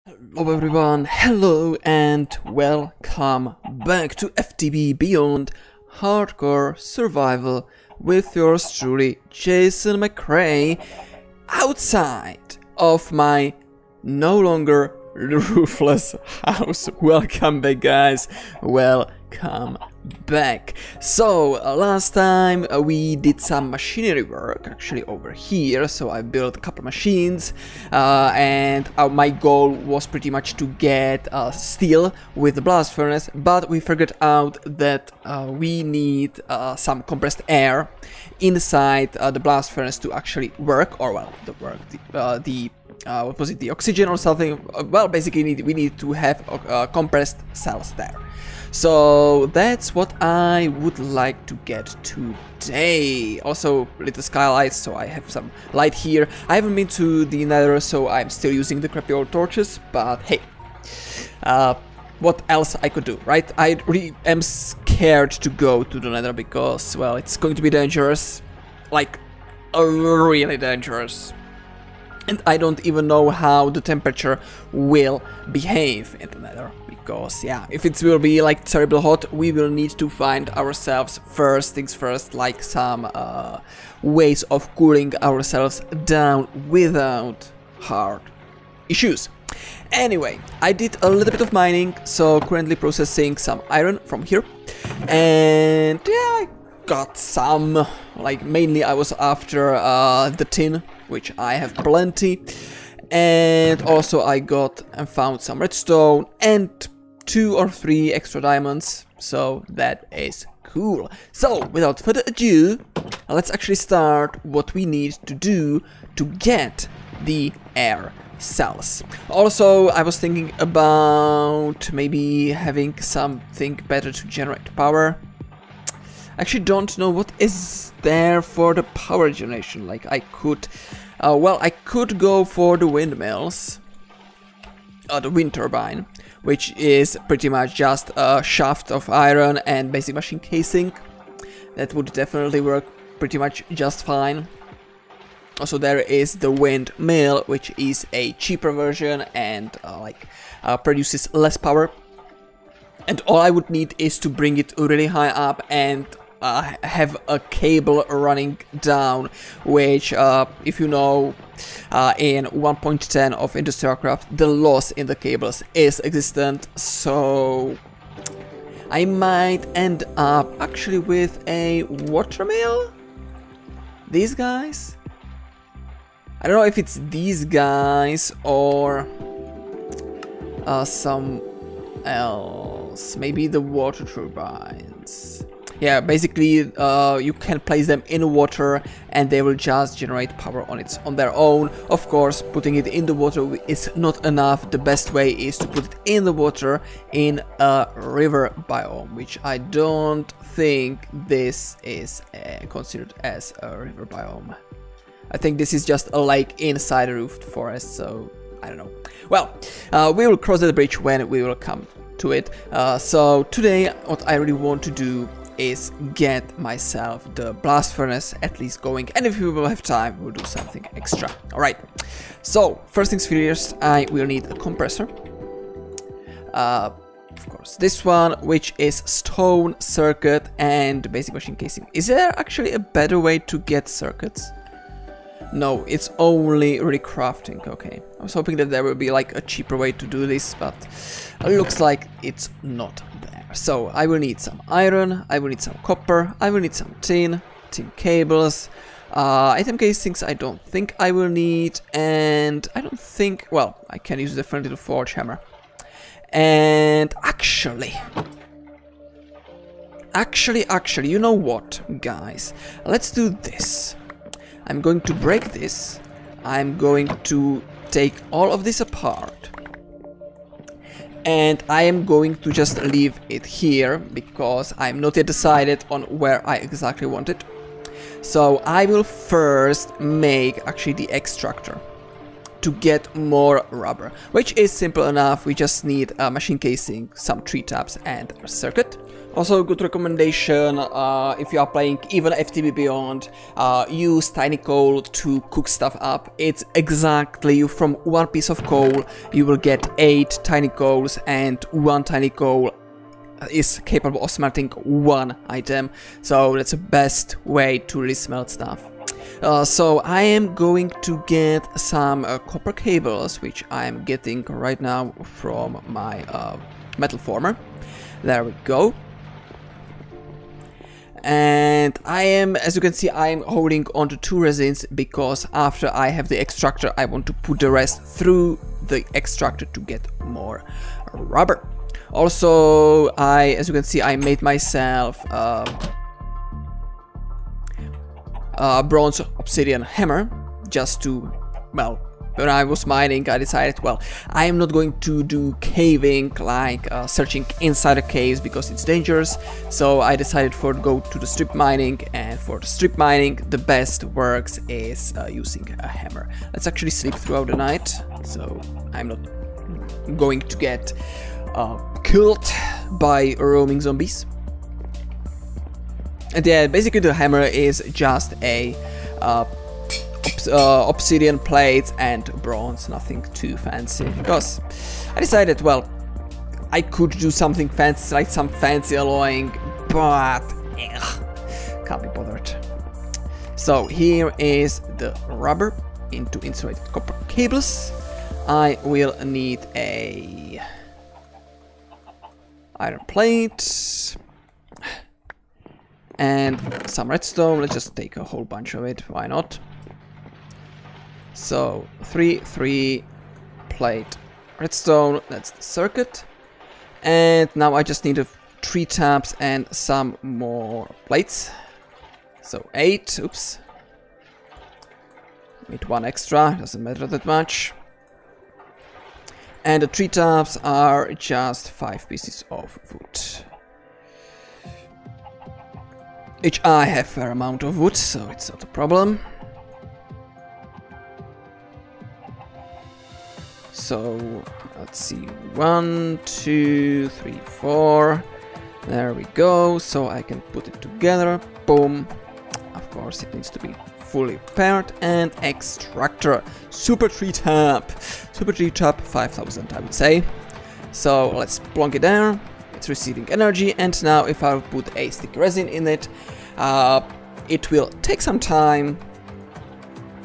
Hello everyone, hello and welcome back to FTB Beyond Hardcore Survival with yours truly, JasonMcRay, outside of my no longer roofless house. Welcome back guys, welcome back. So last time we did some machinery work actually over here, so I built a couple of machines and my goal was pretty much to get steel with the blast furnace, but we figured out that we need some compressed air inside the blast furnace to actually work, or well, what was it, the oxygen or something. Well, basically we need to have compressed cells there. So that's what I would like to get today. Also little skylights, so I have some light here. I haven't been to the nether, so I'm still using the crappy old torches, but hey, what else I could do, right? I really am scared to go to the nether because, well, it's going to be dangerous, like really dangerous. And I don't even know how the temperature will behave in the nether. Because, yeah, if it will be like terrible hot, we will need to find ourselves, first things first, like some ways of cooling ourselves down without hard issues. Anyway, I did a little bit of mining, so currently processing some iron from here. And yeah, I got some, like mainly I was after the tin, which I have plenty. And also I got and found some redstone and 2 or 3 extra diamonds, so that is cool. So without further ado, let's actually start what we need to do to get the air cells. Also, I was thinking about maybe having something better to generate power. I actually don't know what is there for the power generation. Like I could, well, I could go for the windmills, the wind turbine, which is pretty much just a shaft of iron and basic machine casing. That would definitely work pretty much just fine. Also there is the windmill, which is a cheaper version and produces less power. And all I would need is to bring it really high up and have a cable running down, which if you know, in 1.10 of Industrial Craft, the loss in the cables is existent, so I might end up actually with a watermill. These guys? I don't know if it's these guys or some else. Maybe the water turbines. Yeah, basically you can place them in water and they will just generate power on their own. Of course, putting it in the water is not enough. The best way is to put it in the water in a river biome, which I don't think this is considered as a river biome. I think this is just a lake inside a roofed forest, so I don't know. Well, we will cross that bridge when we will come to it. So today what I really want to do is get myself the blast furnace at least going, and if we will have time we'll do something extra. Alright, so first things first, I will need a compressor, of course this one, which is stone, circuit and basic machine casing. Is there actually a better way to get circuits? No, it's only recrafting. Okay, I was hoping that there will be like a cheaper way to do this, but it looks like it's not there. So I will need some iron, I will need some copper, I will need some tin cables, item casings I don't think I will need, and I don't think, well, I can use the friendly little forge hammer. And actually, you know what, guys? Let's do this. I'm going to break this. I'm going to take all of this apart. And I am going to just leave it here because I'm not yet decided on where I exactly want it. So I will first make actually the extractor to get more rubber, which is simple enough. We just need a machine casing, some tree taps, and a circuit. Also, good recommendation, if you are playing even FTB Beyond, use tiny coal to cook stuff up. It's exactly from one piece of coal you will get 8 tiny coals, and one tiny coal is capable of smelting one item, so that's the best way to really smelt stuff. So I am going to get some copper cables, which I am getting right now from my metal former. There we go. And I am, as you can see, I am holding onto 2 resins because after I have the extractor, I want to put the rest through the extractor to get more rubber. Also, as you can see, I made myself a bronze obsidian hammer just to, well, when I was mining, I decided, well, I am not going to do caving, like searching inside the caves, because it's dangerous. So I decided to go to the strip mining, and for the strip mining, the best works is using a hammer. Let's actually sleep throughout the night, so I'm not going to get killed by roaming zombies. And yeah, basically the hammer is just a obsidian plates and bronze, nothing too fancy, because I decided, well, I could do something fancy, like some fancy alloying, but can't be bothered. So here is the rubber into insulated copper cables. I will need a iron plate and some redstone. Let's just take a whole bunch of it, why not? So 3 plate redstone, that's the circuit. And now I just need 3 taps and some more plates. So 8, oops. Need 1 extra, doesn't matter that much. And the 3 taps are just 5 pieces of wood. Which I have a fair amount of wood, so it's not a problem. So let's see, 1, 2, 3, 4. There we go. So I can put it together. Boom. Of course, it needs to be fully paired. And extractor, super tree tap. Super tree tap, 5000, I would say. So let's plonk it there. It's receiving energy. And now, if I put a sticky resin in it, it will take some time.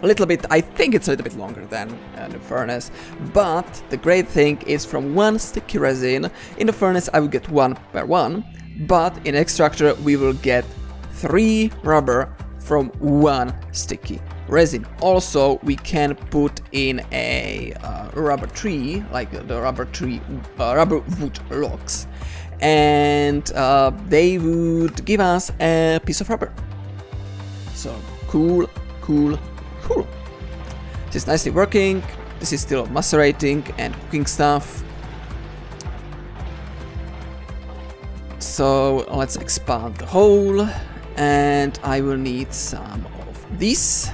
A little bit, I think it's a little bit longer than the furnace, but the great thing is from 1 sticky resin, in the furnace I will get 1 per 1, but in extractor we will get 3 rubber from 1 sticky resin. Also, we can put in a rubber tree, like the rubber wood logs, and they would give us a piece of rubber. So cool. This is nicely working. This is still macerating and cooking stuff. So let's expand the hole, and I will need some of these.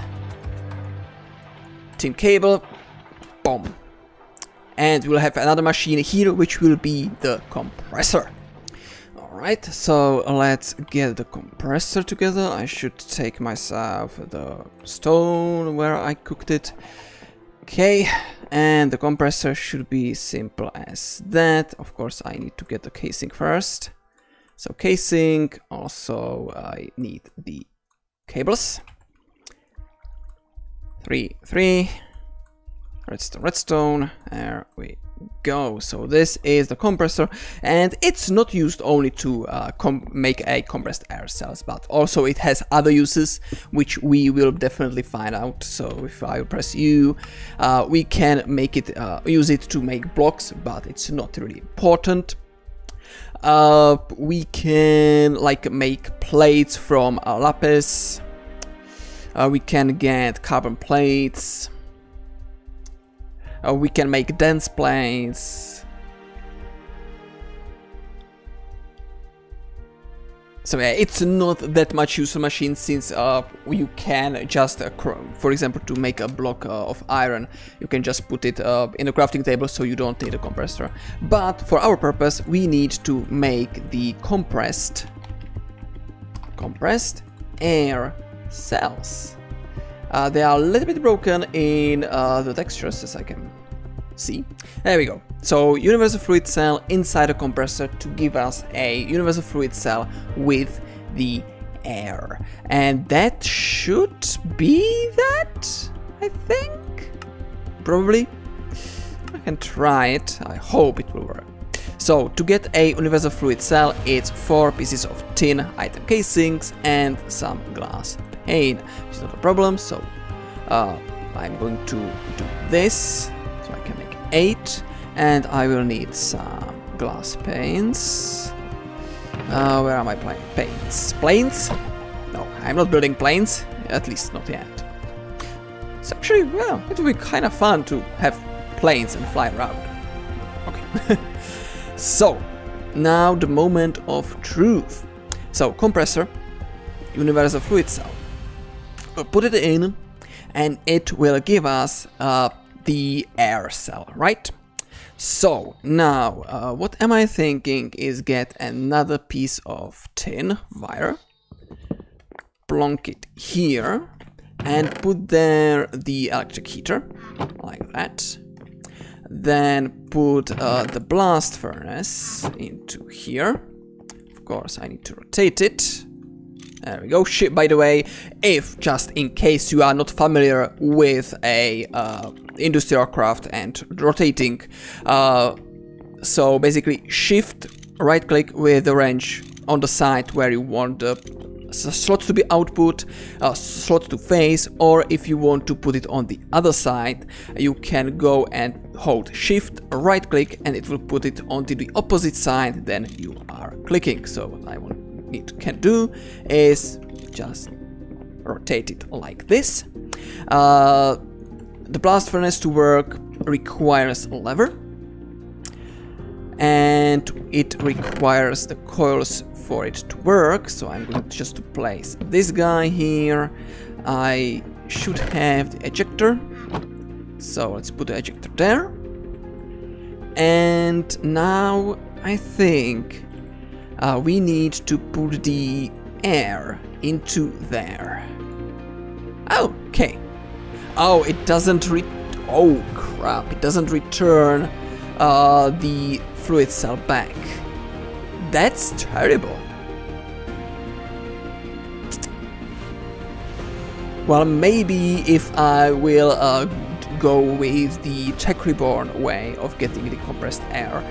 Tin cable, boom. And we'll have another machine here, which will be the compressor. Alright, so let's get the compressor together. I should take myself the stone where I cooked it. Okay, and the compressor should be simple as that. Of course, I need to get the casing first. So casing, also I need the cables. 3, redstone, there we go. So this is the compressor, and it's not used only to make a compressed air cells, but also it has other uses, which we will definitely find out. So if I press U, we can make it use it to make blocks, but it's not really important. We can like make plates from lapis. We can get carbon plates. We can make dense plates. So yeah, it's not that much useful machine, since you can just, for example, to make a block of iron, you can just put it in a crafting table, so you don't need a compressor. But for our purpose, we need to make the compressed air cells. They are a little bit broken in the textures, as I can see. There we go. So universal fluid cell inside a compressor to give us a universal fluid cell with the air. And that should be that, I think. Probably. I can try it. I hope it will work. So to get a universal fluid cell, it's 4 pieces of tin, item casings, and some glass pane. It's not a problem, so I'm going to do this. So I can make 8, and I will need some glass panes. Where are my panes? Planes? No, I'm not building planes, at least not yet. It's actually, well, it would be kind of fun to have planes and fly around. Okay. So, now the moment of truth. So, compressor, universal fluid cell. We'll put it in, and it will give us the air cell, right? So, now, what am I thinking is get another piece of tin wire, plonk it here, and put there the electric heater, like that. Then put the blast furnace into here. Of course, I need to rotate it. There we go. By the way, if just in case you are not familiar with a industrial craft and rotating, so basically shift, right click with the wrench on the side where you want the slot to be output, slot to face, or if you want to put it on the other side, you can go and hold shift, right click, and it will put it onto the opposite side, then you are clicking. So what I can do is just rotate it like this. The blast furnace to work requires a lever, and it requires the coils for it to work, so I'm going just to place this guy here. I should have the ejector, so let's put the ejector there. And now I think we need to put the air into there. Okay. Oh, it doesn't oh crap, it doesn't return the fluid cell back. That's terrible. Well, maybe if I will go with the Tech Reborn way of getting the compressed air,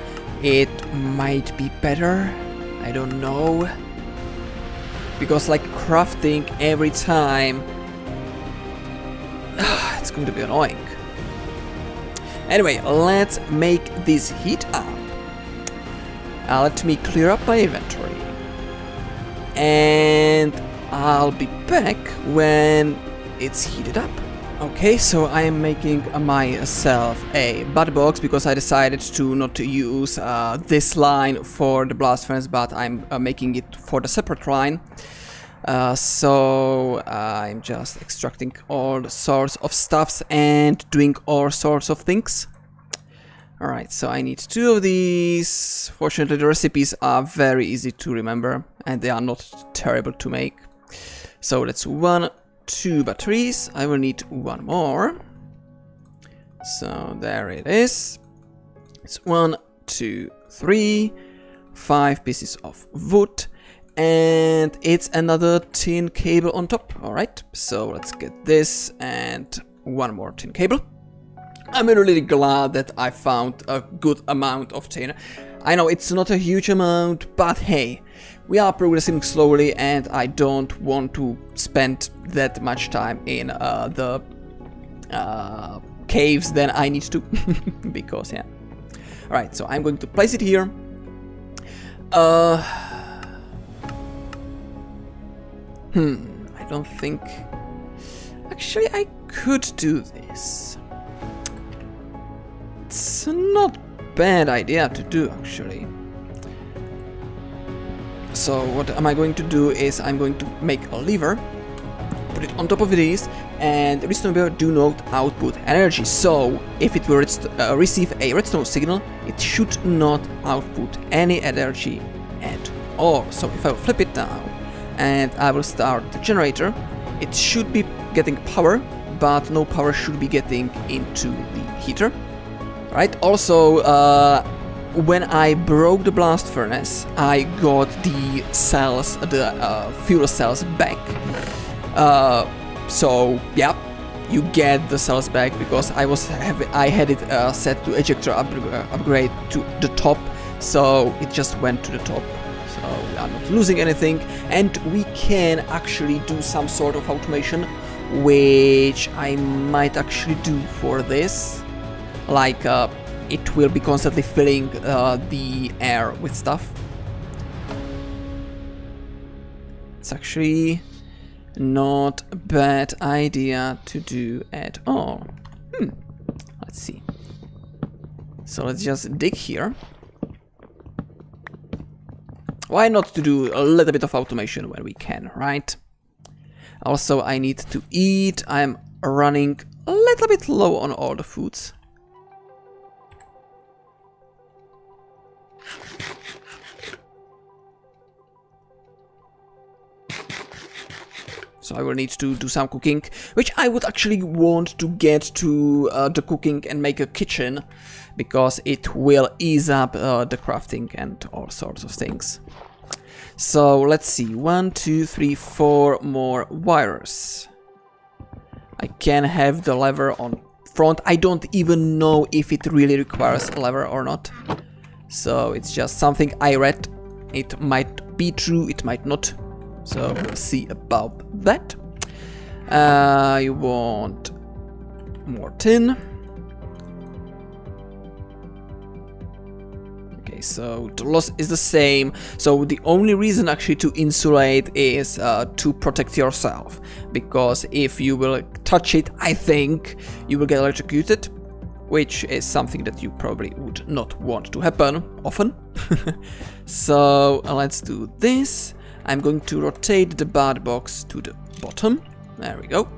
it might be better. I don't know. Because like crafting every time, it's going to be annoying. Anyway, let's make this heat up. Let me clear up my inventory, and I'll be back when it's heated up. Okay, so I am making myself a bud box because I decided to not use this line for the blast furnace, but I'm making it for the separate line. So I'm just extracting all sorts of stuffs and doing all sorts of things. Alright, so I need 2 of these. Fortunately, the recipes are very easy to remember, and they are not terrible to make. So that's 1, 2 batteries. I will need 1 more. So there it is. It's 1, 2, 3, 5 pieces of wood, and it's another tin cable on top. Alright, so let's get this and 1 more tin cable. I'm really glad that I found a good amount of tin. I know it's not a huge amount, but hey, we are progressing slowly and I don't want to spend that much time in the caves than I need to, because yeah. Alright, so I'm going to place it here. I don't think... Actually, I could do this. It's not a bad idea to do, actually. So what am I going to do is I'm going to make a lever, put it on top of this, and redstone bear do not output energy. So if it will receive a redstone signal, it should not output any energy at all. So if I will flip it now and I will start the generator, it should be getting power, but no power should be getting into the heater. Right? Also, when I broke the blast furnace, I got the cells, the fuel cells back. So yeah, you get the cells back because I had it set to ejector upgrade to the top, so it just went to the top. So we are not losing anything, and we can actually do some sort of automation, which I might actually do for this. Like it will be constantly filling the air with stuff. It's actually not a bad idea to do at all. Let's see. So let's just dig here. Why not to do a little bit of automation when we can, right? Also, I need to eat. I'm running a little bit low on all the foods. So I will need to do some cooking, which I would actually want to get to the cooking and make a kitchen, because it will ease up the crafting and all sorts of things. So let's see, 1, 2, 3, 4 more wires. I can have the lever on front. I don't even know if it really requires a lever or not. So it's just something I read. It might be true, it might not. So we'll see about that. You want more tin. Okay, so the loss is the same. So the only reason actually to insulate is to protect yourself, because if you will touch it, I think you will get electrocuted, which is something that you probably would not want to happen often. So let's do this. I'm going to rotate the bad box to the bottom. There we go.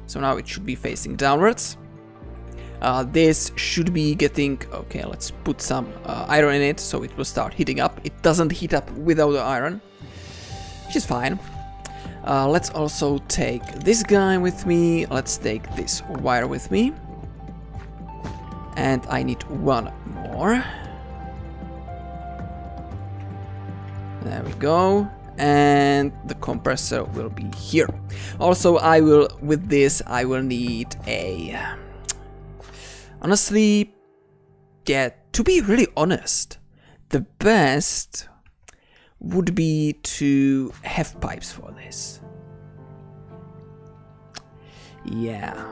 So now it should be facing downwards. This should be getting... Okay, let's put some iron in it so it will start heating up. It doesn't heat up without the iron, which is fine. Let's also take this guy with me. Let's take this wire with me. And I need one more. There we go, and the compressor will be here. Also, with this, I will need a... Honestly, yeah, to be really honest, the best would be to have pipes for this. Yeah.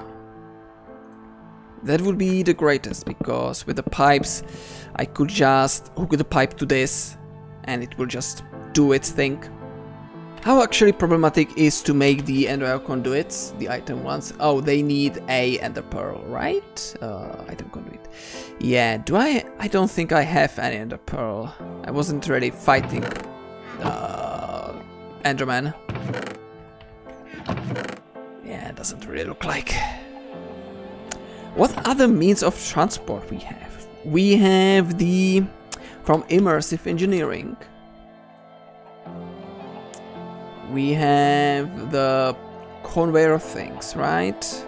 That would be the greatest, because with the pipes, I could just hook the pipe to this, and it will just do its thing. How actually problematic is to make the ender conduits, the item ones? Oh, they need a ender pearl, right? Item conduit. Yeah, I don't think I have any ender pearl. I wasn't really fighting Enderman. Yeah, it doesn't really look like. What other means of transport we have? We have the... From immersive engineering, we have the conveyor things, right?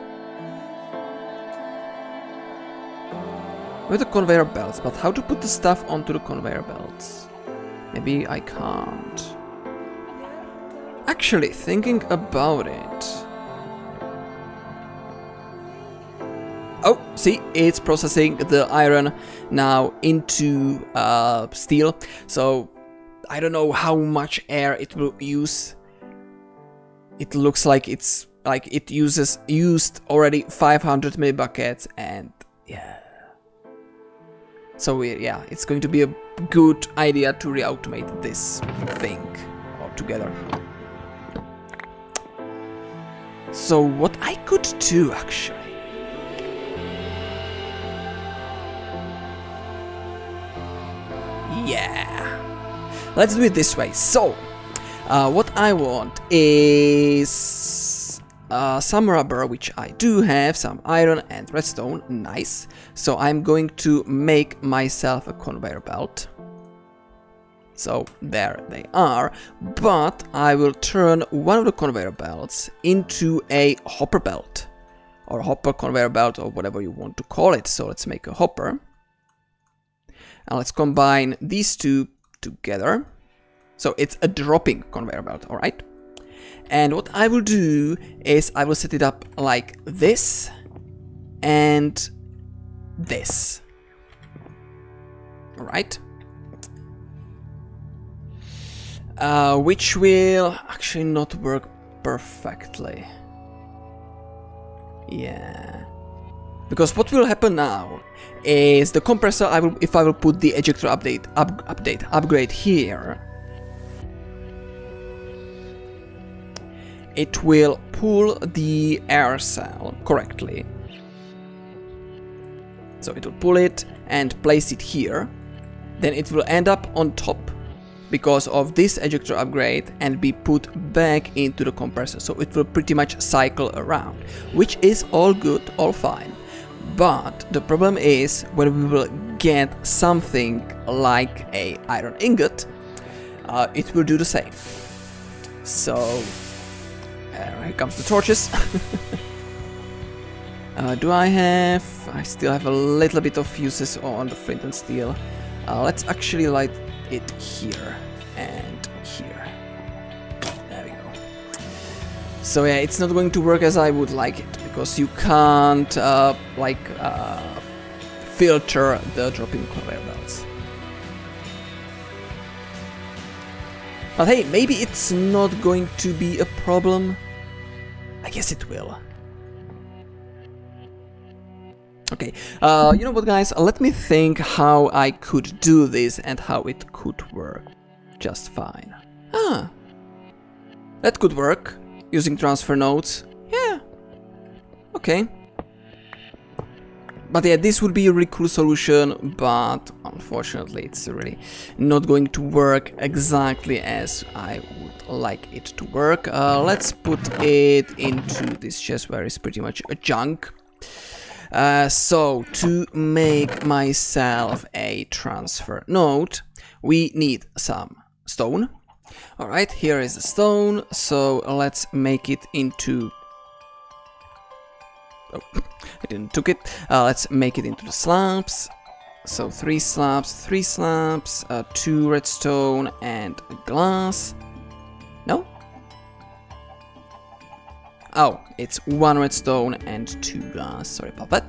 With the conveyor belts, but how to put the stuff onto the conveyor belts? Maybe I can't. Actually, thinking about it. Oh, see, it's processing the iron now into steel. So I don't know how much air it will use. It looks like it used already 500 millibuckets, and yeah. So yeah, it's going to be a good idea to re-automate this thing altogether. So what I could do actually. Yeah. let's do it this way. So, what I want is some rubber, which I do have, some iron and redstone, nice. So I'm going to make myself a conveyor belt. So there they are, but I will turn one of the conveyor belts into a hopper belt, or hopper conveyor belt, or whatever you want to call it. So let's make a hopper, and let's combine these two together. So it's a dropping conveyor belt, alright? And what I will do is I will set it up like this and this. Alright? Which will actually not work perfectly. Yeah. Because what will happen now is the compressor, if I will put the ejector upgrade here, it will pull the air cell correctly. So it will pull it and place it here. Then it will end up on top because of this ejector upgrade and be put back into the compressor. So it will pretty much cycle around, which is all good, all fine. But the problem is when we will get something like a iron ingot, it will do the same. So here comes the torches. I still have a little bit of fuses on the flint and steel. Let's actually light it here and here. There we go. So yeah, it's not going to work as I would like it, because you can't filter the dropping conveyor belts. But hey, maybe it's not going to be a problem. I guess it will. Okay, you know what, guys? Let me think how I could do this and how it could work just fine. Ah, that could work using transfer nodes. Yeah. Okay. But yeah, this would be a really cool solution, but unfortunately it's really not going to work exactly as I would like it to work. Let's put it into this chest where it's pretty much a junk. So to make myself a transfer node, we need some stone. Alright, here is the stone, so let's make it into... Oh, I didn't took it. Let's make it into the slabs. So 3 slabs, 2 redstone and glass. No? Oh, it's 1 redstone and 2 glass, sorry about that.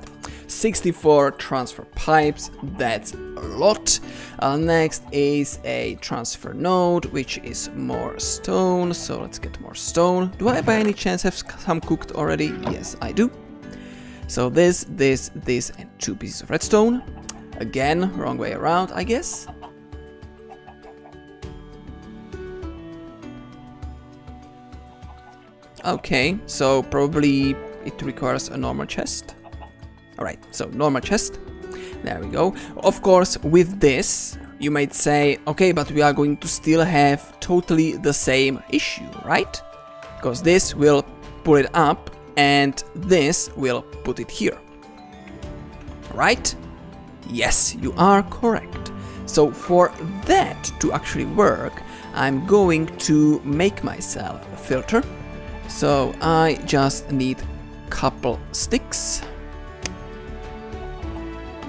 64 transfer pipes, that's a lot. Next is a transfer node, which is more stone, so let's get more stone. Do I by any chance have some cooked already? Yes, I do. So this, and 2 pieces of redstone. Again, wrong way around, I guess. Okay, so probably it requires a normal chest. Alright, so normal chest. There we go. Of course, with this, you might say, okay, but we are going to still have totally the same issue, right? Because this will pull it up and this will put it here. Right? Yes, you are correct. So for that to actually work, I'm going to make myself a filter. So I just need a couple sticks.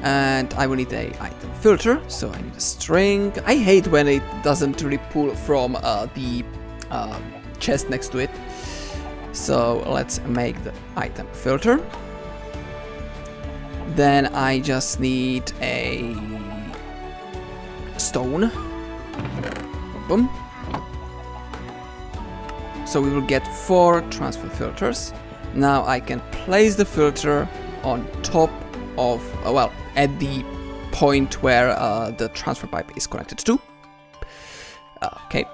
And I will need a item filter, so I need a string. I hate when it doesn't really pull from the chest next to it. So let's make the item filter. Then I just need a stone. Boom. So we will get 4 transfer filters. Now I can place the filter on top of, well, at the point where the transfer pipe is connected to. Okay,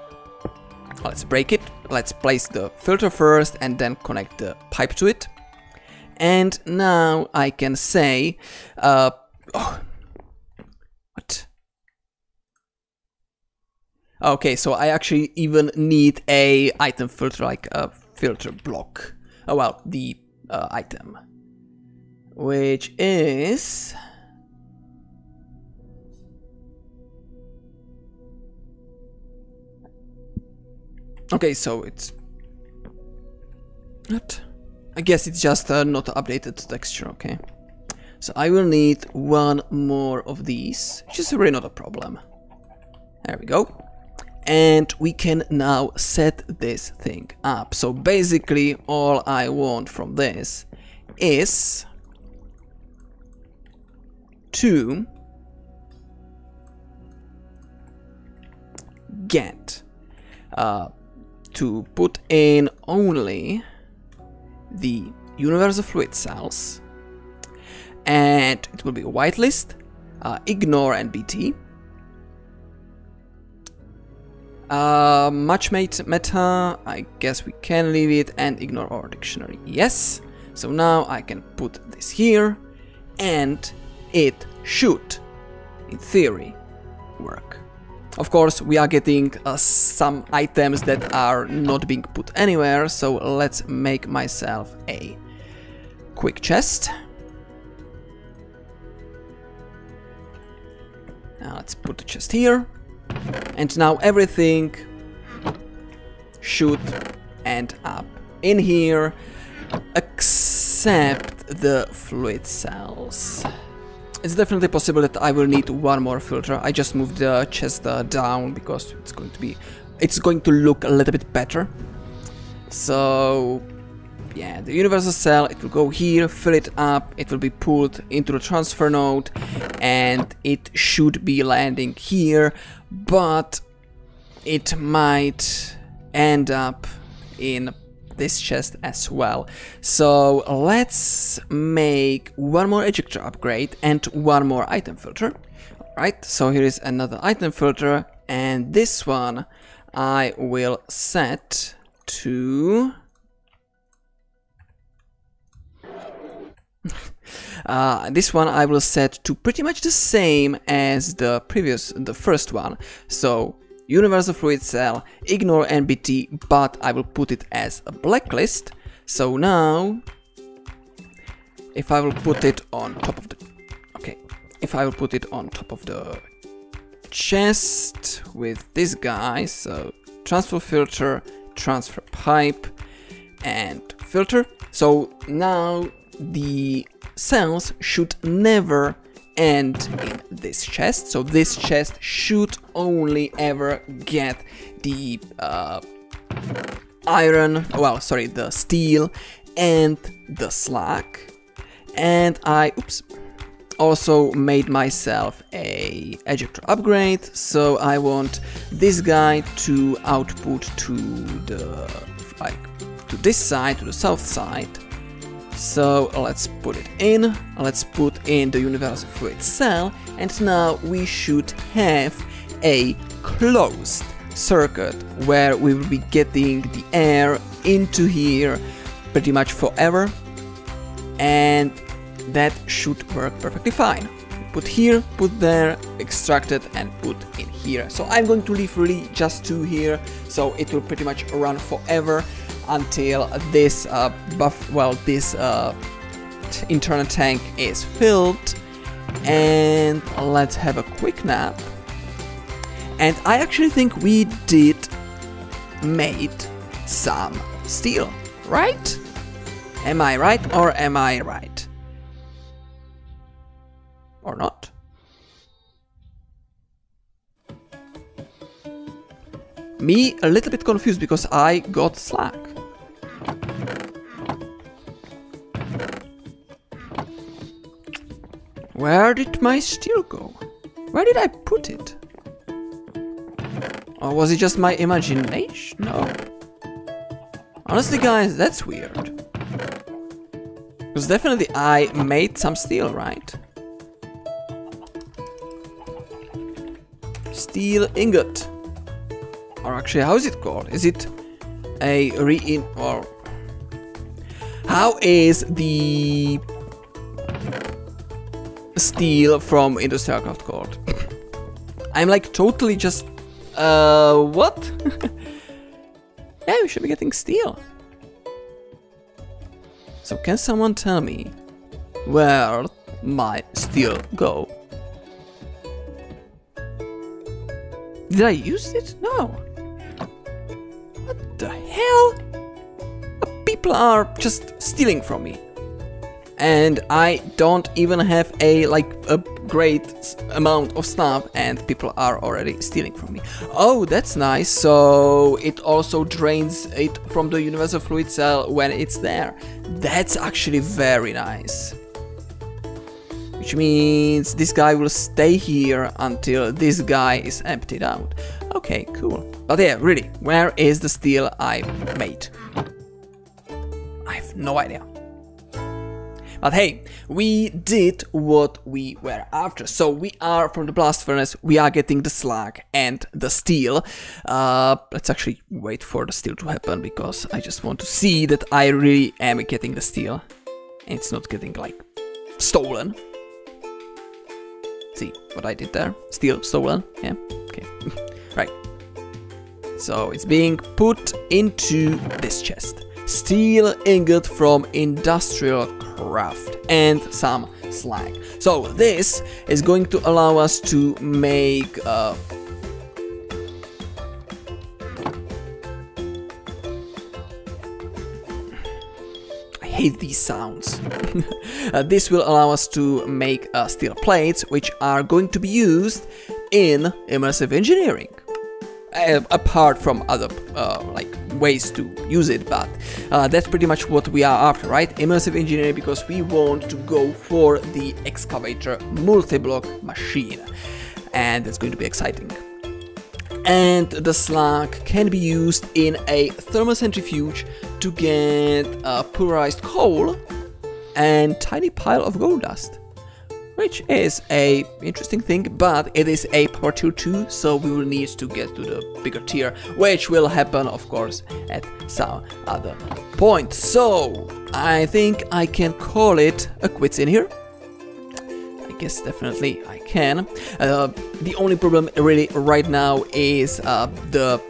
let's break it. Let's place the filter first and then connect the pipe to it. And now I can say, what? Okay, so I actually even need a item filter, like a filter block. Oh well, the item, which is okay. So it's not. I guess it's just not updated texture. Okay, so I will need one more of these, which is really not a problem. There we go. And we can now set this thing up. So basically all I want from this is to get to put in only the universal fluid cells, and it will be a whitelist, ignore NBT. Much meta, I guess we can leave it, and ignore our dictionary. Yes. So now I can put this here, and it should, in theory, work. Of course, we are getting some items that are not being put anywhere, so let's make myself a quick chest. Now let's put the chest here. And now everything should end up in here, except the fluid cells. It's definitely possible that I will need one more filter. I just moved the chest down because it's going to look a little bit better. So yeah, the universal cell, it will go here, fill it up, it will be pulled into the transfer node, and it should be landing here, but it might end up in this chest as well. So let's make one more ejector upgrade and one more item filter. Alright, so here is another item filter, and this one I will set to this one I will set to pretty much the same as the first one. So universal fluid cell, ignore NBT, but I will put it as a blacklist. So now, if I will put it on top of the, if I will put it on top of the chest with this guy, so transfer filter, transfer pipe, and filter. So now the cells should never end in this chest, so this chest should only ever get the iron, well, sorry, the steel and the slag. And I also made myself a ejector upgrade, so I want this guy to output to the to this side, to the south side. So let's put it in, let's put in the universal fluid cell, and now we should have a closed circuit where we will be getting the air into here pretty much forever, and that should work perfectly fine. Put here, put there, extract it, and put in here. So I'm going to leave really just two here, so it will pretty much run forever until this internal tank is filled. And let's have a quick nap. And I actually think we did made some steel, right? Am I right, or am I right? Or not? Me a little bit confused because I got slag. Where did my steel go? Where did I put it? Or was it just my imagination? No. Honestly, guys, that's weird. Because definitely I made some steel, right? Steel ingot. Or actually, how is it called? Is it a or how is the steel from Industrial Craft called? I'm like totally just What? Yeah, we should be getting steel. So can someone tell me where my steel go? Did I use it? No. What the hell? People are just stealing from me. And I don't even have a great amount of stuff and people are already stealing from me. Oh, that's nice. So it also drains it from the universal fluid cell when it's there. That's actually very nice. Which means this guy will stay here until this guy is emptied out. Okay, cool. But yeah, really, where is the steel I made? I have no idea. But hey, we did what we were after. So we are from the blast furnace, we are getting the slag and the steel. Let's actually wait for the steel to happen because I just want to see that I really am getting the steel. And it's not getting like stolen. See what I did there? Steel stolen, yeah, okay. Right. So it's being put into this chest. Steel ingot from industrial craft and some slag. So this is going to allow us to make I hate these sounds. This will allow us to make steel plates, which are going to be used in immersive engineering. Apart from other ways to use it, but that's pretty much what we are after, right? Immersive engineering, because we want to go for the excavator multi-block machine, and that's going to be exciting. And the slag can be used in a thermocentrifuge to get pulverized coal and tiny pile of gold dust. Which is a interesting thing, but it is a power tier 2, so we will need to get to the bigger tier, which will happen, of course, at some other point. So I think I can call it a quits in here. I guess definitely I can. The only problem really right now is the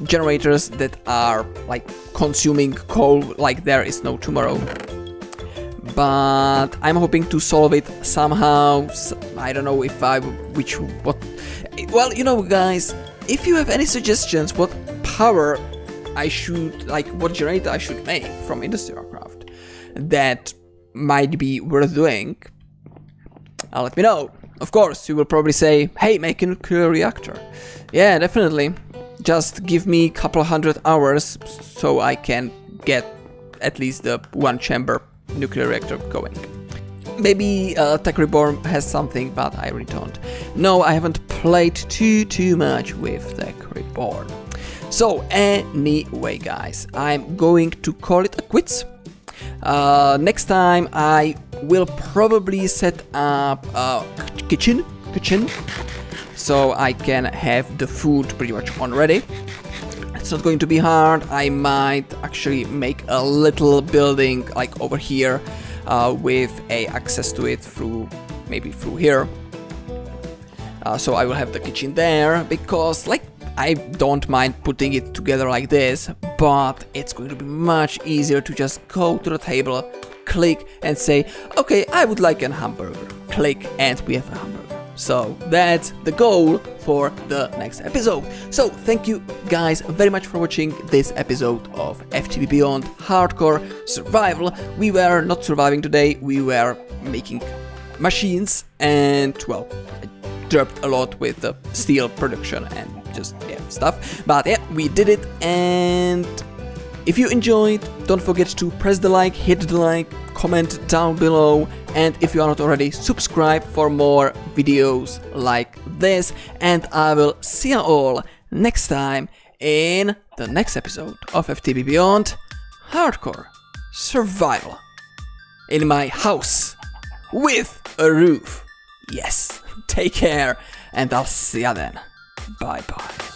generators that are like consuming coal like there is no tomorrow. But I'm hoping to solve it somehow. I don't know if well, you know, guys, if you have any suggestions what power I should, what generator I should make from industrial craft that might be worth doing, let me know. Of course, you will probably say, hey, make a nuclear reactor. Yeah, definitely. Just give me a couple hundred hours so I can get at least the one chamber nuclear reactor going. Maybe Tech Reborn has something, but I really don't. No, I haven't played too much with Tech Reborn. So anyway, guys, I'm going to call it a quits. Next time I will probably set up a kitchen, so I can have the food pretty much on ready. It's not going to be hard. I might actually make a little building like over here with access to it through here. So I will have the kitchen there because I don't mind putting it together like this, but it's going to be much easier to just go to the table, click and say, okay, I would like a hamburger. Click and we have a hamburger. So that's the goal for the next episode. So thank you guys very much for watching this episode of FTB Beyond Hardcore Survival. We were not surviving today, we were making machines and, well, I dropped a lot with the steel production and just, yeah, stuff. But yeah, we did it, and if you enjoyed, don't forget to press the like, hit the like, comment down below, and if you are not already, subscribe for more videos like this, and I will see you all next time in the next episode of FTB Beyond Hardcore Survival. In my house with a roof. Yes, take care, and I'll see you then. Bye bye.